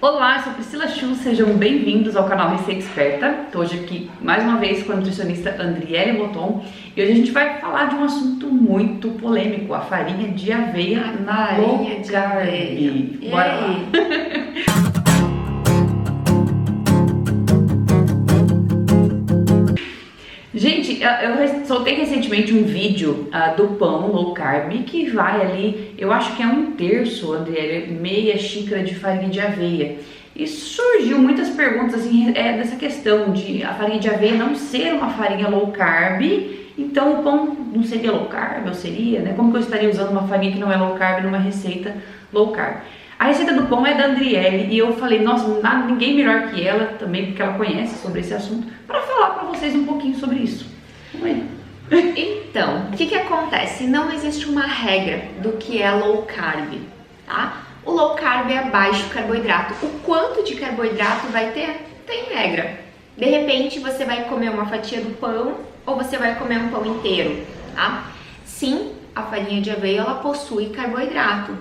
Olá, eu sou Priscila Chu, sejam bem-vindos ao canal Receita Esperta. Estou hoje aqui mais uma vez com a nutricionista Andriele Moton e hoje a gente vai falar de um assunto muito polêmico, a farinha de aveia na low carb. Bora lá! Gente, eu soltei recentemente um vídeo do pão low carb que vai ali, eu acho que é 1/3, Andriele, meia xícara de farinha de aveia. E surgiu muitas perguntas assim, dessa questão de a farinha de aveia não ser uma farinha low carb, então o pão não seria low carb, ou seria, né? Como que eu estaria usando uma farinha que não é low carb numa receita low carb? A receita do pão é da Andriele e eu falei, nossa, ninguém melhor que ela também, porque ela conhece sobre esse assunto, para falar para vocês um pouquinho sobre isso. Vamos aí. Então, o que acontece? Não existe uma regra do que é low carb, tá? O low carb é baixo carboidrato. O quanto de carboidrato vai ter? Tem regra. De repente, você vai comer uma fatia do pão ou você vai comer um pão inteiro, tá? Sim, a farinha de aveia, ela possui carboidrato.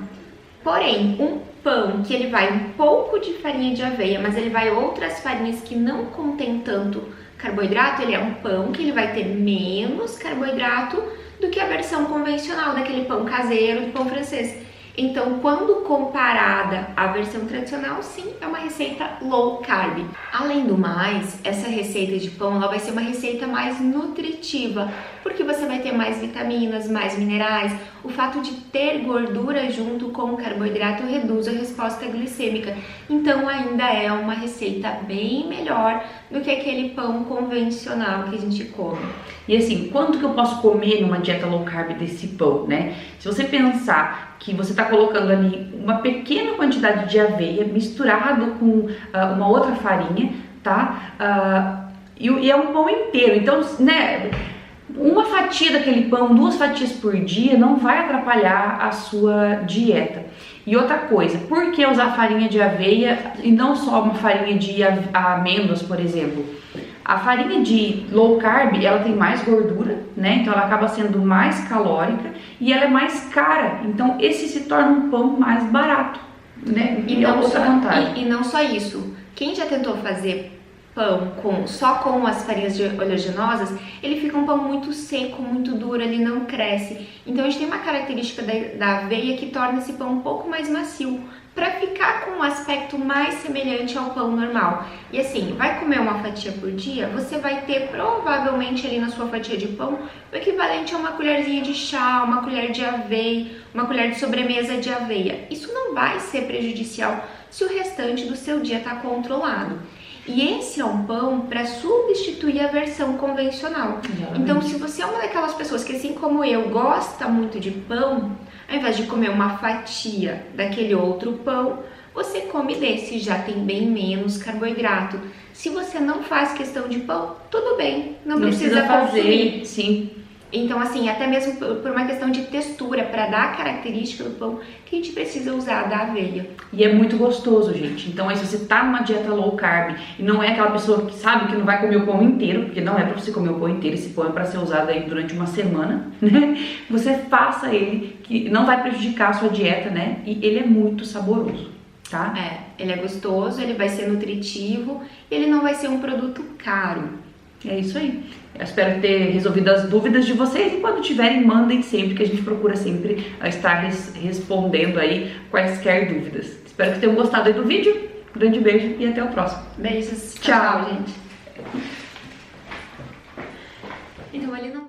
Porém, um pão que ele vai um pouco de farinha de aveia, mas ele vai outras farinhas que não contém tanto carboidrato, ele é um pão que ele vai ter menos carboidrato do que a versão convencional daquele pão caseiro, do pão francês. Então, quando comparada à versão tradicional, sim, é uma receita low carb. Além do mais, essa receita de pão, ela vai ser uma receita mais nutritiva, porque você vai ter mais vitaminas, mais minerais. O fato de ter gordura junto com o carboidrato reduz a resposta glicêmica. Então, ainda é uma receita bem melhor do que aquele pão convencional que a gente come. E assim, quanto que eu posso comer numa dieta low carb desse pão, né? Se você pensar que você está colocando ali uma pequena quantidade de aveia misturado com uma outra farinha, tá? E é um pão inteiro, então, né? Uma fatia daquele pão, 2 fatias por dia não vai atrapalhar a sua dieta. E outra coisa, por que usar farinha de aveia e não só uma farinha de amêndoas, por exemplo? A farinha de low carb, ela tem mais gordura, né? Então ela acaba sendo mais calórica e ela é mais cara. Então esse se torna um pão mais barato, né? E não, outra vantagem. E não só isso. Quem já tentou fazer pão só com as farinhas oleaginosas, ele fica um pão muito seco, muito duro, ele não cresce. Então a gente tem uma característica da aveia que torna esse pão um pouco mais macio, para ficar com um aspecto mais semelhante ao pão normal. E assim, vai comer uma fatia por dia, você vai ter provavelmente ali na sua fatia de pão o equivalente a uma colherzinha de chá, uma colher de aveia, uma colher de sobremesa de aveia. Isso não vai ser prejudicial se o restante do seu dia está controlado. E esse é um pão para substituir a versão convencional. Então, se você é uma daquelas pessoas que, assim como eu, gosta muito de pão, ao invés de comer uma fatia daquele outro pão, você come desse, já tem bem menos carboidrato. Se você não faz questão de pão, tudo bem, não precisa fazer. Sim. Então, assim, até mesmo por uma questão de textura, para dar a característica do pão, que a gente precisa usar da aveia. E é muito gostoso, gente. Então, aí, se você tá numa dieta low carb e não é aquela pessoa que sabe que não vai comer o pão inteiro, porque não é para você comer o pão inteiro, esse pão é para ser usado aí durante uma semana, né? Você faça ele, que não vai prejudicar a sua dieta, né? E ele é muito saboroso, tá? Ele é gostoso, ele vai ser nutritivo, ele não vai ser um produto caro. É isso aí. Eu espero ter resolvido as dúvidas de vocês e quando tiverem, mandem sempre, que a gente procura sempre estar respondendo aí quaisquer dúvidas. Espero que tenham gostado aí do vídeo. Um grande beijo e até o próximo. Beijos. Tchau, gente. Então, ali não...